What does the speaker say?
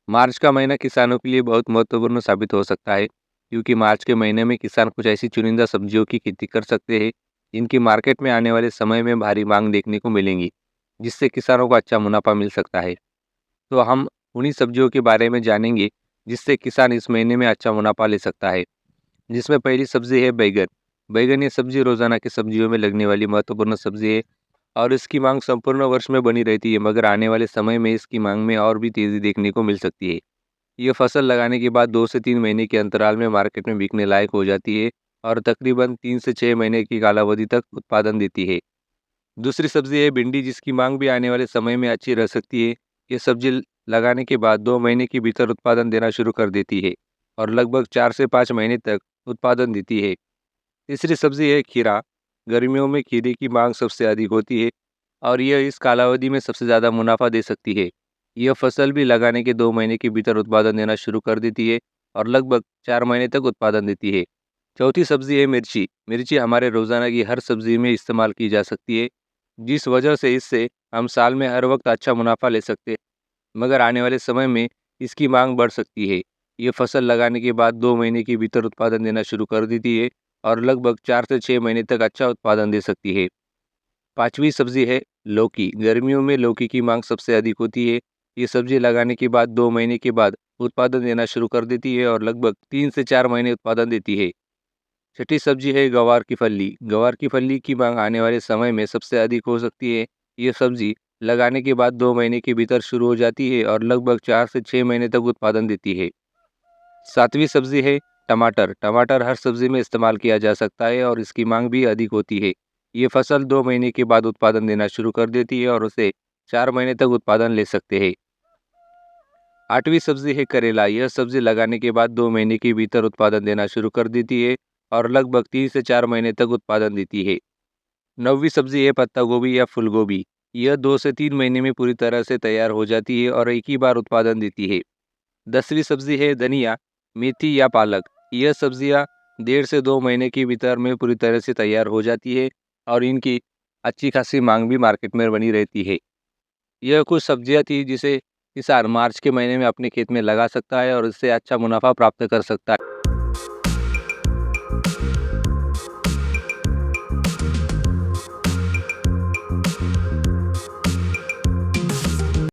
मार्च का महीना किसानों के लिए बहुत महत्वपूर्ण साबित हो सकता है, क्योंकि मार्च के महीने में किसान कुछ ऐसी चुनिंदा सब्जियों की खेती कर सकते हैं, जिनकी मार्केट में आने वाले समय में भारी मांग देखने को मिलेंगी, जिससे किसानों को अच्छा मुनाफा मिल सकता है। तो हम उन्हीं सब्जियों के बारे में जानेंगे, जिससे किसान इस महीने में अच्छा मुनाफा ले सकता है। जिसमें पहली सब्जी है बैगन। बैगन ये सब्जी रोजाना की सब्जियों में लगने वाली महत्वपूर्ण सब्जी है और इसकी मांग संपूर्ण वर्ष में बनी रहती है, मगर आने वाले समय में इसकी मांग में और भी तेजी देखने को मिल सकती है। ये फसल लगाने के बाद 2 से 3 महीने के अंतराल में मार्केट में बिकने लायक हो जाती है और तकरीबन 3 से 6 महीने की कालावधि तक उत्पादन देती है। दूसरी सब्जी है भिंडी, जिसकी मांग भी आने वाले समय में अच्छी रह सकती है। ये सब्जी लगाने के बाद 2 महीने के भीतर उत्पादन देना शुरू कर देती है और लगभग 4 से 5 महीने तक उत्पादन देती है। तीसरी सब्जी है खीरा। गर्मियों में खीरे की मांग सबसे अधिक होती है और यह इस कालावधि में सबसे ज़्यादा मुनाफा दे सकती है। यह फसल भी लगाने के 2 महीने के भीतर उत्पादन देना शुरू कर देती है और लगभग 4 महीने तक उत्पादन देती है। चौथी सब्जी है मिर्ची। मिर्ची हमारे रोज़ाना की हर सब्जी में इस्तेमाल की जा सकती है, जिस वजह से इससे हम साल में हर वक्त अच्छा मुनाफा ले सकते हैं, मगर आने वाले समय में इसकी मांग बढ़ सकती है। ये फसल लगाने के बाद 2 महीने के भीतर उत्पादन देना शुरू कर देती है और लगभग 4 से 6 महीने तक अच्छा उत्पादन दे सकती है। पाँचवीं सब्जी है लौकी। गर्मियों में लौकी की मांग सबसे अधिक होती है। ये सब्जी लगाने के बाद 2 महीने के बाद उत्पादन देना शुरू कर देती है और लगभग 3 से 4 महीने उत्पादन देती है। छठी सब्जी है गवार की फली। गवार की फली की मांग आने वाले समय में सबसे अधिक हो सकती है। ये सब्जी लगाने के बाद 2 महीने के भीतर शुरू हो जाती है और लगभग 4 से 6 महीने तक उत्पादन देती है। सातवीं सब्जी है टमाटर। टमाटर हर सब्जी में इस्तेमाल किया जा सकता है और इसकी मांग भी अधिक होती है। ये फसल 2 महीने के बाद उत्पादन देना शुरू कर देती है और उसे 4 महीने तक उत्पादन ले सकते हैं। आठवीं सब्जी है करेला। यह सब्जी लगाने के बाद 2 महीने के भीतर उत्पादन देना शुरू कर देती है और लगभग 3 से 4 महीने तक उत्पादन देती है। नौवीं सब्जी है पत्ता गोभी या फूल गोभी। यह 2 से 3 महीने में पूरी तरह से तैयार हो जाती है और एक ही बार उत्पादन देती है। 10वीं सब्जी है धनिया, मेथी या पालक। यह सब्जियां 1.5 से 2 महीने के भीतर में पूरी तरह से तैयार हो जाती है और इनकी अच्छी खासी मांग भी मार्केट में बनी रहती है। यह कुछ सब्जियां थी जिसे किसान मार्च के महीने में अपने खेत में लगा सकता है और इससे अच्छा मुनाफा प्राप्त कर सकता है।